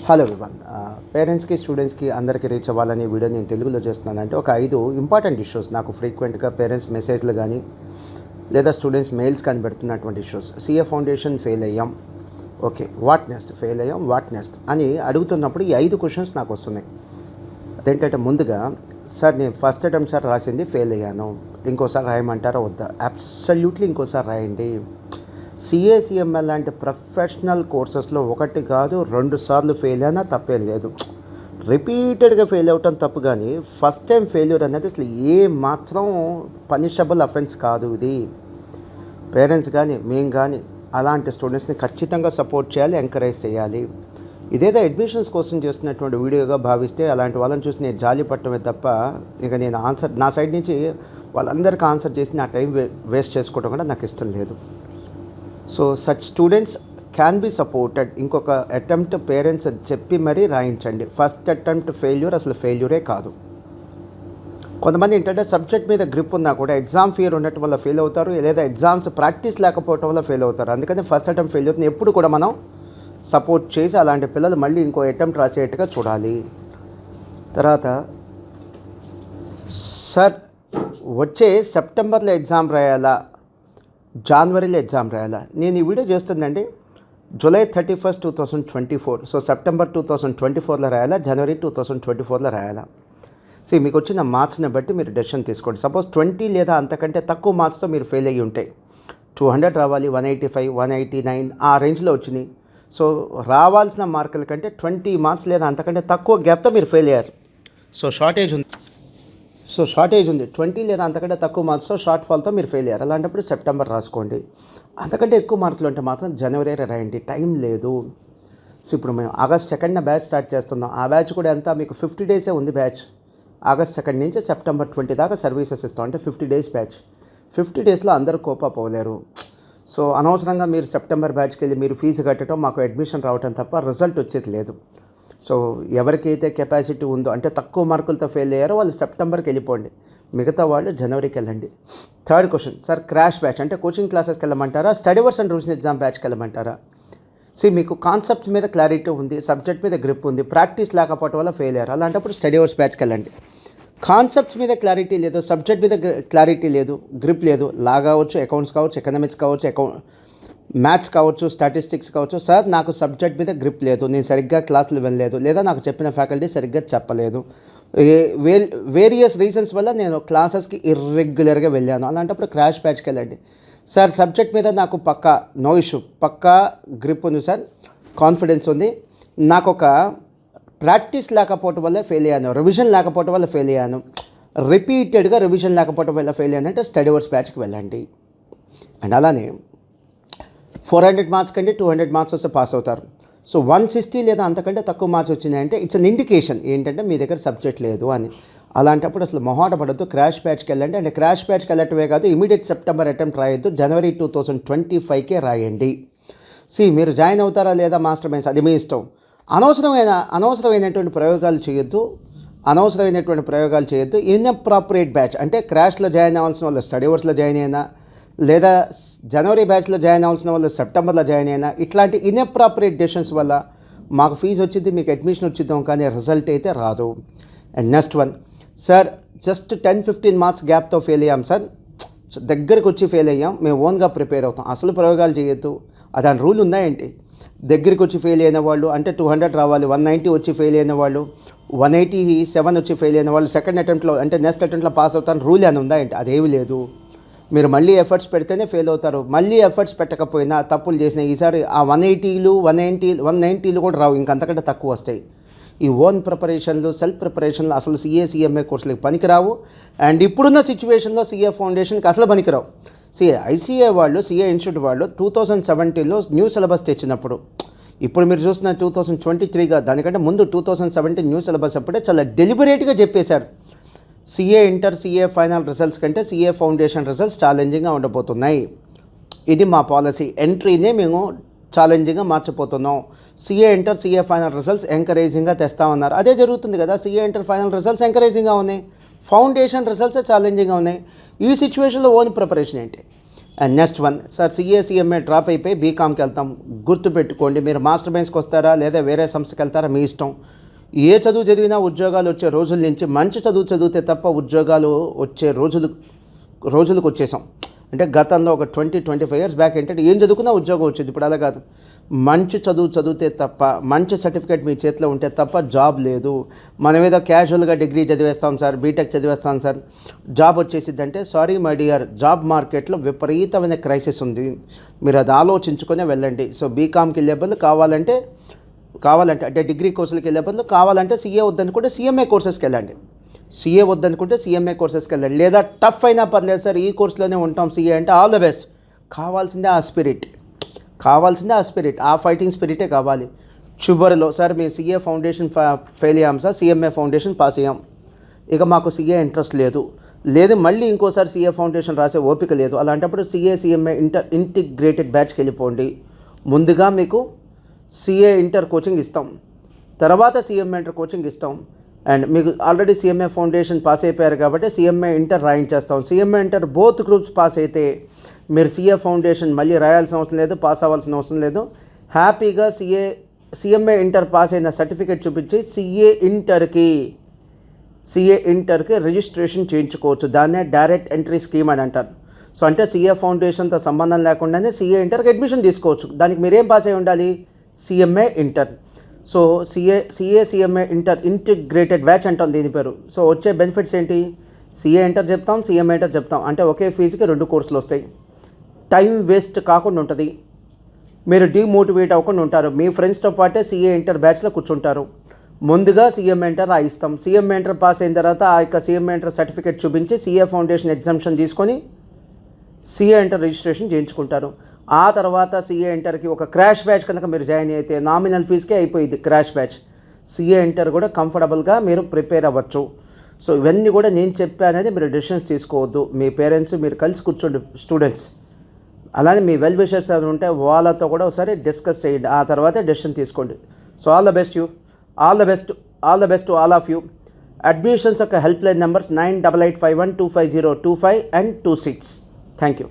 Hello everyone. పేరెంట్స్కి స్టూడెంట్స్కి అందరికీ రీచ్ అవ్వాలని వీడియో నేను తెలుగులో చేస్తున్నానంటే ఒక 5 ఇంపార్టెంట్ ఇష్యూస్ నాకు ఫ్రీక్వెంట్గా పేరెంట్స్ మెసేజ్లు కానీ లేదా స్టూడెంట్స్ మెయిల్స్ కానీ పెడుతున్నటువంటి ఇష్యూస్. సిఏ ఫౌండేషన్ ఫెయిల్ అయ్యాం, ఓకే వాట్ నెక్స్ట్, ఫెయిల్ అయ్యాం వాట్ నెక్స్ట్ అని అడుగుతున్నప్పుడు ఈ 5 క్వశ్చన్స్ నాకు వస్తున్నాయి. అదేంటంటే ముందుగా, సార్ నేను ఫస్ట్ అటెంప్ట్ సార్ రాసింది ఫెయిల్ అయ్యాను, ఇంకోసారి రాయమంటారా వద్దా? అబ్సల్యూట్లీ ఇంకోసారి రాయండి. సిఏసిఎంఎల్ లాంటి ప్రొఫెషనల్ కోర్సెస్లో 1 కాదు 2 సార్లు ఫెయిల్ అయినా తప్పేం లేదు. రిపీటెడ్గా ఫెయిల్ అవటం తప్పు, కానీ ఫస్ట్ టైం ఫెయిల్యూర్ అనేది అసలు ఏ మాత్రం పనిషబుల్ అఫెన్స్ కాదు. ఇది పేరెంట్స్ కానీ మేము కానీ అలాంటి స్టూడెంట్స్ని ఖచ్చితంగా సపోర్ట్ చేయాలి, ఎంకరేజ్ చేయాలి. ఇదేదో అడ్మిషన్స్ కోసం చేస్తున్నటువంటి వీడియోగా భావిస్తే అలాంటి వాళ్ళని చూసి నేను జాలి పట్టమే తప్ప ఇక నేను ఆన్సర్ నా సైడ్ నుంచి వాళ్ళందరికీ ఆన్సర్ చేసి నా టైం వేస్ట్ చేసుకోవడం కూడా నాకు ఇష్టం లేదు. So such students can be supported. ఇంకొక అటెంప్ట్ పేరెంట్స్ చెప్పి మరీ రాయించండి. ఫస్ట్ అటెంప్ట్ ఫెయిల్యూర్ అసలు ఫెయిల్యూరే కాదు. కొంతమంది ఏంటంటే సబ్జెక్ట్ మీద గ్రిప్ ఉన్నా కూడా ఎగ్జామ్ ఫియర్ ఉండటం వల్ల ఫెయిల్ అవుతారు, లేదా ఎగ్జామ్స్ ప్రాక్టీస్ లేకపోవటం వల్ల ఫెయిల్ అవుతారు. అందుకని ఫస్ట్ అటెంప్ట్ ఫెయిల్యూర్ని ఎప్పుడు కూడా మనం సపోర్ట్ చేసి అలాంటి పిల్లలు మళ్ళీ ఇంకో అటెంప్ట్ రాసేట్టుగా చూడాలి. తర్వాత సార్ వచ్చే సెప్టెంబర్లో ఎగ్జామ్ రాయాలా, జనవరిలో ఎగ్జామ్ రాయాలా? నేను ఈ వీడియో చేస్తుందండి జూలై 31, 2024. సో సెప్టెంబర్ 2024లో రాయాలా, జనవరి 2024లో రాయాలా? మీకు వచ్చిన మార్క్స్ని బట్టి మీరు డెసిషన్ తీసుకోండి. సపోజ్ 20 లేదా అంతకంటే తక్కువ మార్క్స్తో మీరు ఫెయిల్ అయ్యి ఉంటాయి. 200 రావాలి, 185, 189 ఆ రేంజ్లో వచ్చినాయి. సో రావాల్సిన మార్కుల కంటే 20 మార్క్స్ లేదా అంతకంటే తక్కువ గ్యాప్తో మీరు ఫెయిల్ అయ్యారు. సో షార్టేజ్ ఉంది 20 లేదా అంతకంటే తక్కువ మార్క్స్తో షార్ట్ ఫాల్తో మీరు ఫెయిల్ అయ్యారు. అలాంటప్పుడు సెప్టెంబర్ రాసుకోండి. అంతకంటే ఎక్కువ మార్కులు ఉంటే మాత్రం జనవరి రాయండి, టైం లేదు. సో ఇప్పుడు మేము ఆగస్ట్ 2న బ్యాచ్ స్టార్ట్ చేస్తున్నాం. ఆ బ్యాచ్ కూడా ఎంత, మీకు 50 డేసే ఉంది బ్యాచ్. ఆగస్ట్ 2 నుంచి సెప్టెంబర్ 20 దాకా సర్వీసెస్ ఇస్తాం. అంటే 50 డేస్ బ్యాచ్. 50 డేస్లో అందరూ కోపప్ అవ్వలేరు. సో అనవసరంగా మీరు సెప్టెంబర్ బ్యాచ్కి వెళ్ళి మీరు ఫీజు కట్టడం, మాకు అడ్మిషన్ రావటం తప్ప రిజల్ట్ వచ్చేది లేదు. సో ఎవరికైతే కెపాసిటీ ఉందో, అంటే తక్కువ మార్కులతో ఫెయిల్ అయ్యారో వాళ్ళు సెప్టెంబర్కి వెళ్ళిపోండి, మిగతా వాళ్ళు జనవరికి వెళ్ళండి. Third question, sir crash batch అంటే కోచింగ్ క్లాసెస్కి వెళ్ళమంటారా, study hours and revision exam బ్యాచ్కి వెళ్ళమంటారా? మీకు కాన్సెప్ట్స్ మీద క్లారిటీ ఉంది, సబ్జెక్ట్ మీద గ్రిప్ ఉంది, ప్రాక్టీస్ లేకపోవడం వల్ల ఫెయిల్ అయ్యారు. అలాంటప్పుడు స్టడీ అవర్స్ బ్యాచ్కి వెళ్ళండి. కాన్సెప్ట్స్ మీద క్లారిటీ లేదు, సబ్జెక్ట్ మీద క్లారిటీ లేదు, గ్రిప్ లేదు, లా కావచ్చు, అకౌంట్స్ కావచ్చు, ఎకనామిక్స్ కావచ్చు, మ్యాథ్స్ కావచ్చు, స్టాటిస్టిక్స్ కావచ్చు. సార్ నాకు సబ్జెక్ట్ మీద గ్రిప్ లేదు, నేను సరిగ్గా క్లాసులు వెళ్ళలేదు, లేదా నాకు చెప్పిన ఫ్యాకల్టీ సరిగ్గా చెప్పలేదు, వేరియస్ రీజన్స్ వల్ల నేను క్లాసెస్కి ఇర్రెగ్యులర్గా వెళ్ళాను. అలాంటప్పుడు క్రాష్ బ్యాచ్కి వెళ్ళండి. సార్ సబ్జెక్ట్ మీద నాకు పక్కా నో ఇష్యూ, పక్కా గ్రిప్ ఉంది సార్, కాన్ఫిడెన్స్ ఉంది, నాకు ఒక ప్రాక్టీస్ లేకపోవటం వల్ల ఫెయిల్ అయ్యాను, రివిజన్ లేకపోవటం వల్ల ఫెయిల్ అయ్యాను, రిపీటెడ్గా రివిజన్ లేకపోవటం వల్ల ఫెయిల్ అయ్యాను అంటే స్టడీ అవర్స్ బ్యాచ్కి వెళ్ళండి. అండ్ అలానే 400 మార్క్స్ కంటే 200 మార్క్స్ వస్తే పాస్ అవుతారు. సో 160 లేదా అంతకంటే తక్కువ మార్క్స్ వచ్చినాయంటే ఇట్స్ అన్ ఇండికేషన్ ఏంటంటే మీ దగ్గర సబ్జెక్ట్ లేదు అని. అలాంటప్పుడు అసలు మొహాట పడద్దు, క్రాష్ బ్యాచ్కి వెళ్ళండి. అంటే క్రాష్ బ్యాచ్కి వెళ్ళటమే కాదు, ఇమీడియట్ సెప్టెంబర్ అటెంప్ట్ రాయొద్దు, జనవరి 2025కే రాయండి. మీరు జాయిన్ అవుతారా లేదా మాస్టర్ మైన్స్ అది మీ ఇష్టం. అనవసరమైనటువంటి ప్రయోగాలు చేయొద్దు. ఇన్అప్రాపరియేట్ బ్యాచ్ అంటే క్రాష్లో జాయిన్ అవ్వాల్సిన వాళ్ళు స్టడీ అవర్స్లో జాయిన్ అయినా, లేదా జనవరి బ్యాచ్లో జాయిన్ అవ్వాల్సిన వాళ్ళు సెప్టెంబర్లో జాయిన్ అయినా, ఇట్లాంటి ఇన్అప్రాపరియేట్ డెసిషన్స్ వల్ల మాకు ఫీజు వచ్చింది, మీకు అడ్మిషన్ వచ్చిద్దాం, కానీ రిజల్ట్ అయితే రాదు. And next one, sir just 10-15 marks గ్యాప్తో ఫెయిల్ అయ్యాం సార్, దగ్గరికి వచ్చి ఫెయిల్ అయ్యాం, మేము ఓన్గా ప్రిపేర్ అవుతాం. అసలు ప్రయోగాలు చేయొద్దు. దాని రూల్ ఉందా ఏంటి? దగ్గరికి వచ్చి ఫెయిల్ అయిన వాళ్ళు అంటే 200 రావాలి, 190 వచ్చి ఫెయిల్ అయిన వాళ్ళు, 187 వచ్చి ఫెయిల్ అయిన వాళ్ళు సెకండ్ అటెంప్ట్లో అంటే నెక్స్ట్ అటెంప్ట్లో పాస్ అవుతాను రూల్ అని ఉందా ఏంటి? అదేమీ లేదు. మీరు మళ్ళీ ఎఫర్ట్స్ పెడితేనే ఫెయిల్ అవుతారు. మళ్ళీ ఎఫర్ట్స్ పెట్టకపోయినా, తప్పులు చేసిన ఈసారి ఆ 180లు 190లు కూడా రావు, ఇంకంతకంటే తక్కువ వస్తాయి. ఈ ఓన్ ప్రిపరేషన్లు, సెల్ఫ్ ప్రిపరేషన్లు అసలు సిఏ కోర్సులకు పనికిరావు. అండ్ ఇప్పుడున్న సిచ్యువేషన్లో సిఏ ఫౌండేషన్కి అసలు పనికిరావు. ఐసీఏ వాళ్ళు, సిఏ ఇన్స్టిట్యూట్ వాళ్ళు 2017లో న్యూ సిలబస్ తెచ్చినప్పుడు, ఇప్పుడు మీరు చూస్తున్న 2023గా దానికంటే ముందు 2017 న్యూ సిలబస్ అప్పుడే చాలా డెలిబరేట్గా చెప్పేశారు, CA inter, CA final results కంటే సిఏ ఫౌండేషన్ రిజల్ట్స్ ఛాలెంజింగ్గా ఉండబోతున్నాయి. ఇది మా పాలసీ. ఎంట్రీనే మేము ఛాలెంజింగ్గా మార్చిపోతున్నాం. CA inter, CA final results ఎంకరేజింగ్గా తెస్తామన్నారు. అదే జరుగుతుంది కదా. సిఏ ఇంటర్ ఫైనల్ రిజల్ట్స్ ఎంకరేజింగ్గా ఉన్నాయి, ఫౌండేషన్ రిజల్ట్స్ ఛాలెంజింగ్గా ఉన్నాయి. ఈ సిచ్యువేషన్లో ఓన్ ప్రిపరేషన్ ఏంటి? And next one, sir CA drop అయిపోయి బీకామ్కి వెళ్తాం. గుర్తుపెట్టుకోండి, మీరు మాస్టర్ బెంచ్కి వస్తారా లేదా వేరే సంస్థకి వెళ్తారా మీ ఇష్టం. ఏ చదువు చదివినా ఉద్యోగాలు వచ్చే రోజుల నుంచి మంచి చదువు చదివితే తప్ప ఉద్యోగాలు వచ్చే రోజులకు వచ్చేసాం. అంటే గతంలో ఒక 20-25 ఇయర్స్ బ్యాక్ ఏంటంటే ఏం చదువుకున్నా ఉద్యోగం వచ్చేది. ఇప్పుడు అలా కాదు. మంచి చదువు చదివితే తప్ప, మంచి సర్టిఫికేట్ మీ చేతిలో ఉంటే తప్ప జాబ్ లేదు. మనం ఏదో క్యాజువల్గా డిగ్రీ చదివేస్తాం సార్, బీటెక్ చదివేస్తాం సార్, జాబ్ వచ్చేసిద్దంటే సారీ మై డియర్, జాబ్ మార్కెట్లో విపరీతమైన క్రైసిస్ ఉంది. మీరు అది ఆలోచించుకునే వెళ్ళండి. సో బీకామ్కి వెళ్ళే బదులు కావాలంటే అంటే డిగ్రీ కోర్సులకి వెళ్ళే బదులు కావాలంటే సీఏ వద్దనుకుంటే సిఎంఏ కోర్సెస్కి వెళ్ళండి. సీఏ వద్దనుకుంటే సిఎంఏ కోర్సెస్కి వెళ్ళండి. లేదా టఫ్ అయినా పర్లేదు సార్, ఈ కోర్సులోనే ఉంటాం సీఏ అంటే ఆల్ ద బెస్ట్. కావాల్సిందే ఆ స్పిరిట్, ఆ ఫైటింగ్ స్పిరిటే కావాలి. చివరిలో సార్ మేము సీఏ ఫౌండేషన్ ఫెయిల్ అయ్యాం సార్, సిఎంఏ ఫౌండేషన్ పాస్ అయ్యాం, ఇక మాకు సీఏ ఇంట్రెస్ట్ లేదు, మళ్ళీ ఇంకోసారి సీఏ ఫౌండేషన్ రాసే ఓపిక లేదు. అలాంటప్పుడు సిఎంఏ ఇంటిగ్రేటెడ్ బ్యాచ్కి వెళ్ళిపోండి. ముందుగా మీకు సిఏ ఇంటర్ కోచింగ్ ఇస్తాం, తర్వాత సిఎంఏ ఇంటర్ కోచింగ్ ఇస్తాం. అండ్ మీకు ఆల్రెడీ సిఎంఏ ఫౌండేషన్ పాస్ అయిపోయారు కాబట్టి సిఎంఏ ఇంటర్ రాయించేస్తాం. CMA inter both groups pass అయితే మీరు సిఏ ఫౌండేషన్ మళ్ళీ రాయాల్సిన అవసరం లేదు, పాస్ అవ్వాల్సిన అవసరం లేదు. హ్యాపీగా సిఎంఏ ఇంటర్ పాస్ అయిన సర్టిఫికేట్ చూపించి సిఏ ఇంటర్కి రిజిస్ట్రేషన్ చేయించుకోవచ్చు. దాన్నే డైరెక్ట్ ఎంట్రీ స్కీమ్ అని అంటారు. సో అంటే సిఏ ఫౌండేషన్తో సంబంధం లేకుండానే సిఏ ఇంటర్కి అడ్మిషన్ తీసుకోవచ్చు. దానికి మీరేం పాస్ అయి ఉండాలి? CMA inter. So CMA inter integrated batch అంటాం దీని పేరు. సో వచ్చే బెనిఫిట్స్ ఏంటి? సిఏ ఇంటర్ చెప్తాం, సిఎంఏ ఇంటర్ చెప్తాం. అంటే ఒకే ఫీజుకి 2 కోర్సులు వస్తాయి. టైం వేస్ట్ కాకుండా ఉంటుంది. మీరు డీమోటివేట్ అవ్వకుండా ఉంటారు. మీ ఫ్రెండ్స్తో పాటే సిఏ ఇంటర్ బ్యాచ్లో కూర్చుంటారు. ముందుగా సిఎంఏ ఇంటర్ రాయిస్తాం. సిఎంఏ ఇంటర్ పాస్ అయిన తర్వాత ఆ యొక్క సిఎంఏ ఇంటర్ సర్టిఫికేట్ చూపించి సిఏ ఫౌండేషన్ ఎగ్జామ్షన్ తీసుకొని సిఏ ఇంటర్ రిజిస్ట్రేషన్ చేయించుకుంటారు. ఆ తర్వాత సిఏ ఇంటర్కి ఒక క్రాష్ బ్యాచ్ కనుక మీరు జాయిన్ అయితే నామినల్ ఫీజుకే అయిపోయింది క్రాష్ బ్యాచ్. సిఏ ఇంటర్ కూడా కంఫర్టబుల్గా మీరు ప్రిపేర్ అవ్వచ్చు. సో ఇవన్నీ కూడా నేను చెప్పానని మీరు డెసిషన్స్ తీసుకోవద్దు. మీ పేరెంట్స్ మీరు కలిసి కూర్చోండి, స్టూడెంట్స్. అలానే మీ వెల్ విషర్స్ ఉంటే వాళ్ళతో కూడా ఒకసారి డిస్కస్ చేయండి. ఆ తర్వాత డెసిషన్ తీసుకోండి. So all the best to all of you. Admissions యొక్క help line numbers 9885125025 and 26. Thank you.